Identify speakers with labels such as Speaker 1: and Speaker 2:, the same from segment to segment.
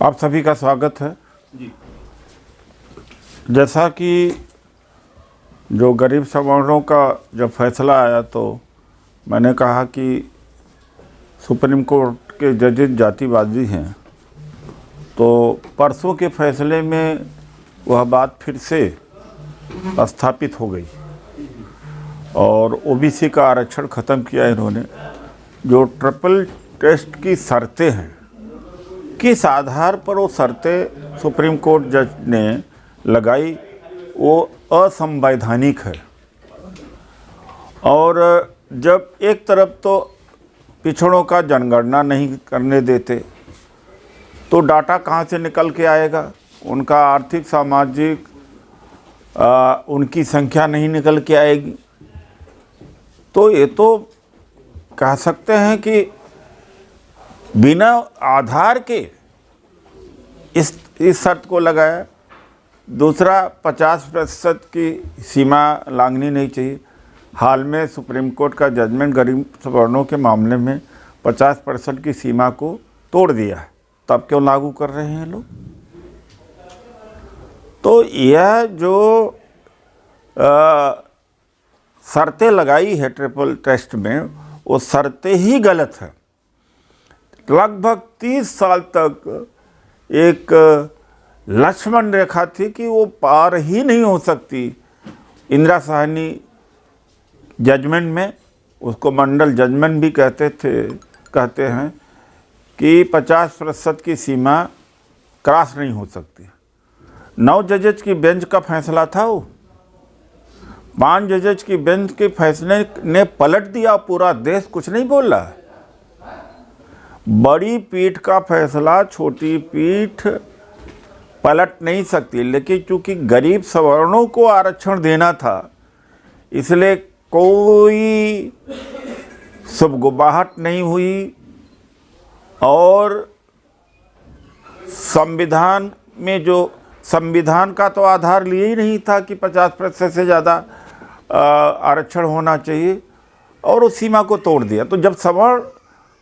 Speaker 1: आप सभी का स्वागत है
Speaker 2: जी।
Speaker 1: जैसा कि जो गरीब सवर्णों का जब फैसला आया तो मैंने कहा कि सुप्रीम कोर्ट के जजेस जातिवादी हैं, तो परसों के फैसले में वह बात फिर से स्थापित हो गई और ओबीसी का आरक्षण ख़त्म किया इन्होंने। जो ट्रिपल टेस्ट की शर्तें हैं, किस आधार पर वो शर्तें सुप्रीम कोर्ट जज ने लगाई, वो असंवैधानिक है। और जब एक तरफ तो पिछड़ों का जनगणना नहीं करने देते तो डाटा कहाँ से निकल के आएगा, उनका आर्थिक सामाजिक उनकी संख्या नहीं निकल के आएगी। तो ये तो कह सकते हैं कि बिना आधार के इस शर्त को लगाया। दूसरा, 50% की सीमा लांघनी नहीं चाहिए। हाल में सुप्रीम कोर्ट का जजमेंट गरीब सवर्णों के मामले में 50% की सीमा को तोड़ दिया है, तब क्यों लागू कर रहे हैं लोग? तो यह जो शर्तें लगाई है ट्रिपल टेस्ट में, वो शर्तें ही गलत है। लगभग 30 साल तक एक लक्ष्मण रेखा थी कि वो पार ही नहीं हो सकती। इंदिरा साहनी जजमेंट में, उसको मंडल जजमेंट भी कहते हैं कि 50% की सीमा क्रॉस नहीं हो सकती। 9 जजेज की बेंच का फैसला था वो। 5 जजेज की बेंच के फैसले ने पलट दिया पूरा देश, कुछ नहीं बोल रहा। बड़ी पीठ का फैसला छोटी पीठ पलट नहीं सकती, लेकिन चूंकि गरीब सवर्णों को आरक्षण देना था, इसलिए कोई सुगबुगाहट नहीं हुई। और संविधान में जो संविधान का तो आधार लिए ही नहीं था कि 50% से ज़्यादा आरक्षण होना चाहिए, और उस सीमा को तोड़ दिया। तो जब सवर्ण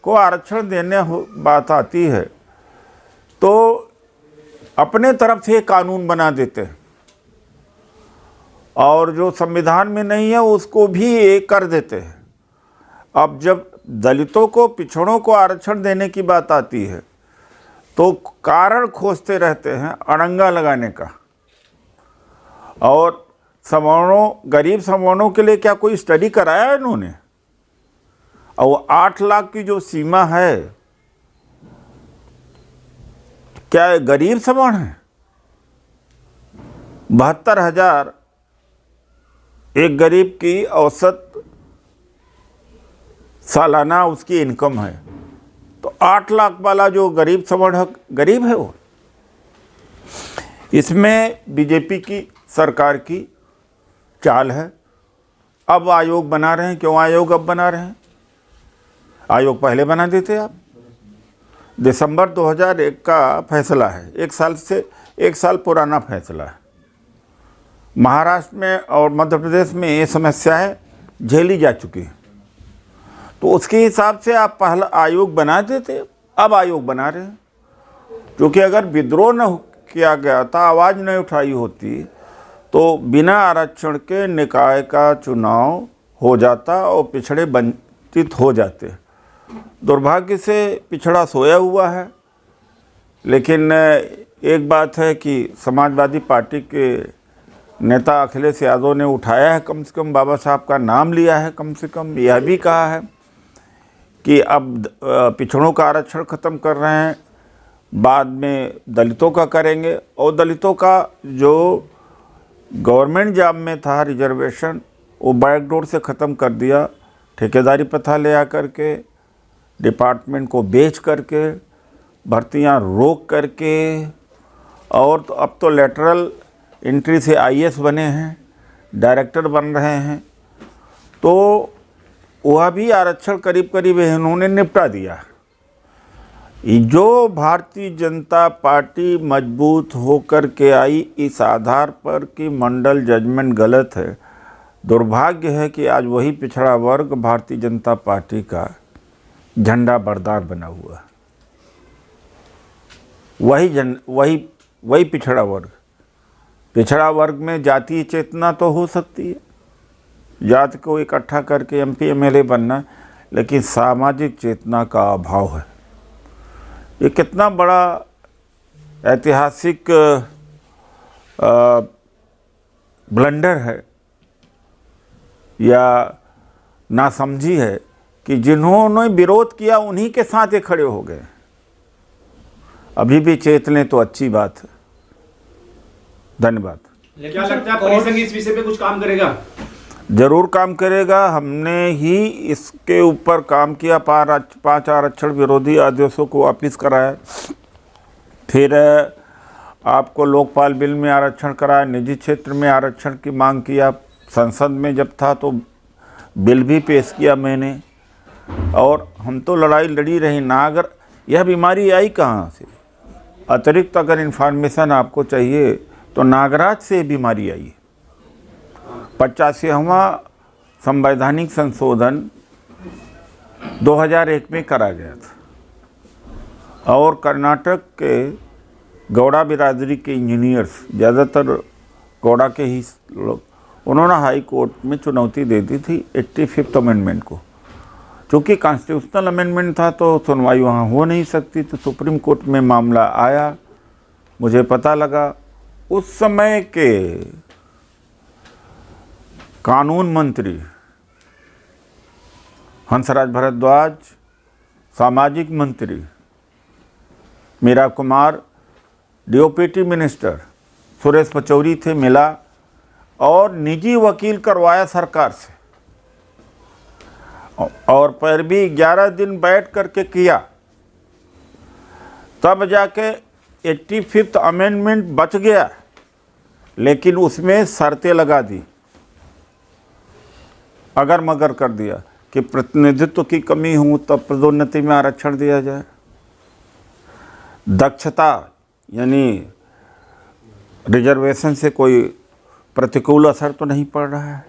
Speaker 1: को आरक्षण देने बात आती है तो अपने तरफ से कानून बना देते हैं, और जो संविधान में नहीं है उसको भी एक कर देते हैं। अब जब दलितों को, पिछड़ों को आरक्षण देने की बात आती है तो कारण खोजते रहते हैं अड़ंगा लगाने का। और सवर्णों, गरीब सवर्णों के लिए क्या कोई स्टडी कराया इन्होंने? और 8 लाख की जो सीमा है, क्या गरीब सवर्ण है? 72,000 एक गरीब की औसत सालाना उसकी इनकम है, तो 8 लाख वाला जो गरीब सवर्ण गरीब है वो। इसमें बीजेपी की सरकार की चाल है। अब आयोग बना रहे हैं। क्यों आयोग अब बना रहे हैं? आयोग पहले बना देते आप। दिसंबर 2001 का फैसला है, एक साल पुराना फैसला है। महाराष्ट्र में और मध्य प्रदेश में ये समस्याएं झेली जा चुकी हैं, तो उसके हिसाब से आप पहला आयोग बना देते। अब आयोग बना रहे हैं, क्योंकि अगर विद्रोह न किया गया था, आवाज़ नहीं उठाई होती, तो बिना आरक्षण के निकाय का चुनाव हो जाता और पिछड़े वंचित हो जाते। दुर्भाग्य से पिछड़ा सोया हुआ है। लेकिन एक बात है कि समाजवादी पार्टी के नेता अखिलेश यादव ने उठाया है, कम से कम बाबा साहब का नाम लिया है, कम से कम यह भी कहा है कि अब पिछड़ों का आरक्षण ख़त्म कर रहे हैं, बाद में दलितों का करेंगे। और दलितों का जो गवर्नमेंट जॉब में था रिजर्वेशन, वो बैकडोर से ख़त्म कर दिया। ठेकेदारी प्रथा ले आकर के, डिपार्टमेंट को बेच करके, भर्तियां रोक करके, और तो अब तो लेटरल एंट्री से आईएएस बने हैं, डायरेक्टर बन रहे हैं। तो वह भी आरक्षण करीब करीब इन्होंने निपटा दिया। जो भारतीय जनता पार्टी मजबूत होकर के आई इस आधार पर कि मंडल जजमेंट गलत है। दुर्भाग्य है कि आज वही पिछड़ा वर्ग भारतीय जनता पार्टी का झंडा बरदार बना हुआ है। वही पिछड़ा वर्ग। पिछड़ा वर्ग में जातीय चेतना तो हो सकती है, जात को इकट्ठा करके एमपी एमएलए बनना, लेकिन सामाजिक चेतना का अभाव है। ये कितना बड़ा ऐतिहासिक ब्लंडर है या नासमझी है कि जिन्होंने विरोध किया उन्हीं के साथ ये खड़े हो गए। अभी भी चेत लें तो अच्छी बात है। धन्यवाद।
Speaker 2: क्या लगता है परिसंघ इस विषय पे कुछ काम करेगा?
Speaker 1: जरूर काम करेगा। हमने ही इसके ऊपर काम किया। 5 आरक्षण विरोधी आदेशों को वापिस कराया, फिर आपको लोकपाल बिल में आरक्षण कराया, निजी क्षेत्र में आरक्षण की मांग किया। संसद में जब था तो बिल भी पेश किया मैंने, और हम तो लड़ाई लड़ी रही ना। अगर यह बीमारी आई कहाँ से, अतिरिक्त अगर इन्फॉर्मेशन आपको चाहिए तो नागराज से बीमारी आई। 85वां संवैधानिक संशोधन 2001 में करा गया था, और कर्नाटक के गौड़ा बिरादरी के इंजीनियर्स, ज़्यादातर गौड़ा के ही लोग, उन्होंने हाई कोर्ट में चुनौती दे दी थी 85th अमेंडमेंट को। चूँकि कॉन्स्टिट्यूशनल अमेंडमेंट था तो सुनवाई वहाँ हो नहीं सकती, तो सुप्रीम कोर्ट में मामला आया। मुझे पता लगा उस समय के कानून मंत्री हंसराज भारद्वाज, सामाजिक मंत्री मीरा कुमार, डीओपीटी मिनिस्टर सुरेश पचौरी थे, मिला और निजी वकील करवाया सरकार से, और पैरवी 11 दिन बैठ करके किया, तब जाके 85th अमेंडमेंट बच गया। लेकिन उसमें शर्तें लगा दी, अगर मगर कर दिया कि प्रतिनिधित्व की कमी हो तब पदोन्नति में आरक्षण दिया जाए, दक्षता यानी रिजर्वेशन से कोई प्रतिकूल असर तो नहीं पड़ रहा है,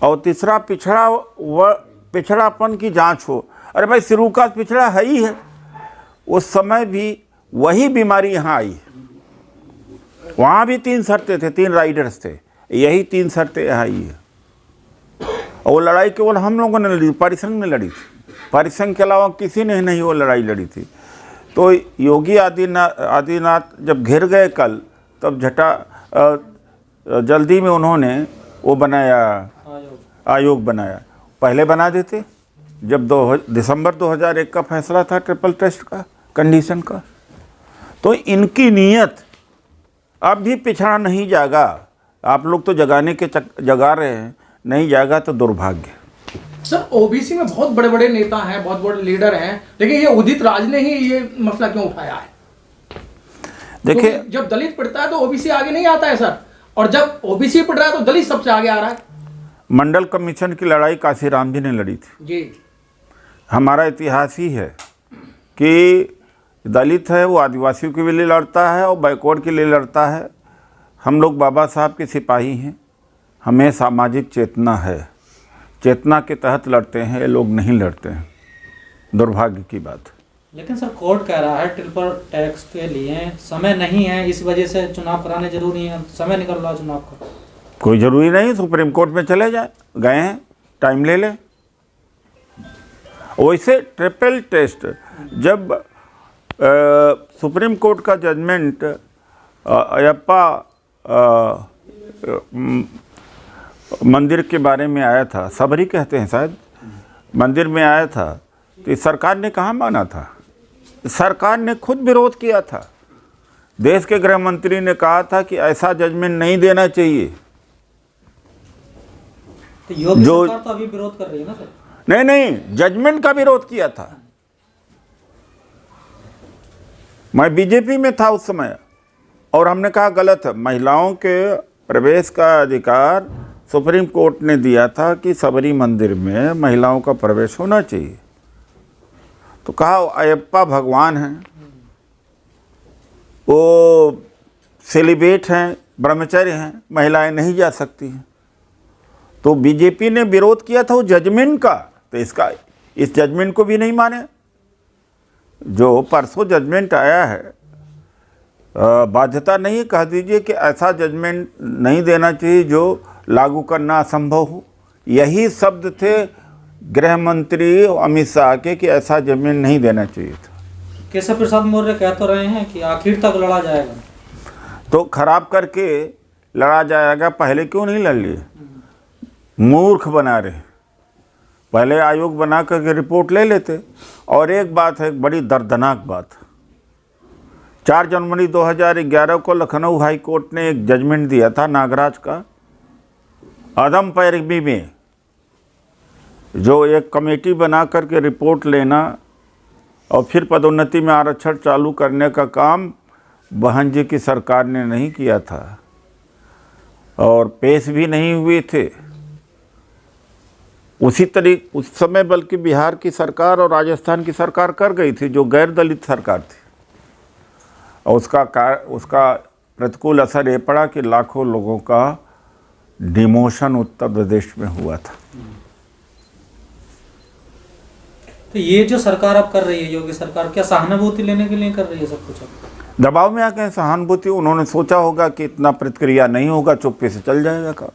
Speaker 1: और तीसरा पिछड़ापन की जांच हो। अरे भाई, शुरू का पिछड़ा है ही है। उस समय भी वही बीमारी यहाँ आई, वहाँ भी 3 शर्तें थे, 3 राइडर्स थे, यही 3 शर्तें यहाँ आई है। और वो लड़ाई केवल हम लोगों ने लड़ी, परिसंघ ने लड़ी थी। परिसंघ के अलावा किसी ने नहीं वो लड़ाई लड़ी थी। तो योगी आदित्यनाथ जब घिर गए कल, तब जल्दी में उन्होंने वो बनाया, आयोग बनाया। पहले बना देते जब दिसंबर 2001 का फैसला था ट्रिपल टेस्ट का, कंडीशन का। तो इनकी नीयत अब भी पिछड़ा नहीं जागा। आप लोग तो जगाने के जगा रहे हैं, नहीं जागा तो दुर्भाग्य।
Speaker 3: सर, ओबीसी में बहुत बड़े बड़े नेता हैं, बहुत बड़े लीडर हैं, लेकिन ये उदित राज ने ही ये मसला क्यों उठाया है?
Speaker 1: देखिए,
Speaker 3: तो जब दलित पढ़ता है तो ओबीसी आगे नहीं आता है सर, और जब ओबीसी पढ़ रहा है तो दलित सबसे आगे आ रहा है।
Speaker 1: मंडल कमीशन की लड़ाई काशीराम जी ने लड़ी थी
Speaker 3: जी।
Speaker 1: हमारा इतिहास ही है कि दलित है वो आदिवासियों के लिए लड़ता है और बैकवर्ड के लिए लड़ता है। हम लोग बाबा साहब के सिपाही हैं, हमें सामाजिक चेतना है, चेतना के तहत लड़ते हैं, ये लोग नहीं लड़ते हैं। दुर्भाग्य की बात।
Speaker 4: लेकिन सर, कोर्ट कह रहा है ट्रिपल टैक्स के लिए समय नहीं है, इस वजह से चुनाव कराने जरूरी है, समय निकल रहा चुनाव का।
Speaker 1: कोई ज़रूरी नहीं, सुप्रीम कोर्ट में चले जाए, गए हैं, टाइम ले लें। वैसे ट्रिपल टेस्ट जब सुप्रीम कोर्ट का जजमेंट अयप्पा मंदिर के बारे में आया था, सबरी कहते हैं शायद, मंदिर में आया था, तो सरकार ने कहाँ माना था? सरकार ने खुद विरोध किया था। देश के गृह मंत्री ने कहा था कि ऐसा जजमेंट नहीं देना चाहिए।
Speaker 4: तो योगी सरकार तो अभी विरोध कर रही है ना सर?
Speaker 1: नहीं, जजमेंट का विरोध किया था। मैं बीजेपी में था उस समय, और हमने कहा गलत है। महिलाओं के प्रवेश का अधिकार सुप्रीम कोर्ट ने दिया था कि सबरी मंदिर में महिलाओं का प्रवेश होना चाहिए। तो कहा अयप्पा भगवान हैं, वो सेलिब्रेट हैं, ब्रह्मचर्य हैं, महिलाएं नहीं जा सकती हैं। तो बीजेपी ने विरोध किया था वो जजमेंट का, तो इस जजमेंट को भी नहीं माने। जो परसों जजमेंट आया है बाध्यता नहीं है, कह दीजिए कि ऐसा जजमेंट नहीं देना चाहिए जो लागू करना असंभव हो। यही शब्द थे गृह मंत्री अमित शाह के कि ऐसा जजमेंट नहीं देना चाहिए था।
Speaker 4: केशव प्रसाद मौर्य कह तो रहे हैं कि आखिर तक लड़ा जाएगा,
Speaker 1: तो खराब करके लड़ा जाएगा, पहले क्यों नहीं लड़ लिए? मूर्ख बना रहे, पहले आयोग बना करके रिपोर्ट ले लेते। और एक बात है, एक बड़ी दर्दनाक बात, 4 जनवरी 2011 को लखनऊ हाई कोर्ट ने एक जजमेंट दिया था नागराज का, अदम पैरवी में, जो एक कमेटी बना करके रिपोर्ट लेना और फिर पदोन्नति में आरक्षण चालू करने का काम बहन जी की सरकार ने नहीं किया था और पेश भी नहीं हुए थे। उस समय बल्कि बिहार की सरकार और राजस्थान की सरकार कर गई थी, जो गैर दलित सरकार थी, और उसका प्रतिकूल असर ये पड़ा कि लाखों लोगों का डिमोशन उत्तर प्रदेश में हुआ था।
Speaker 4: तो ये जो सरकार अब कर रही है, योगी सरकार, क्या सहानुभूति लेने के लिए कर रही है सब कुछ?
Speaker 1: दबाव में आके सहानुभूति, उन्होंने सोचा होगा कि इतना प्रतिक्रिया नहीं होगा, चुप्पे से चल जाएगा काम।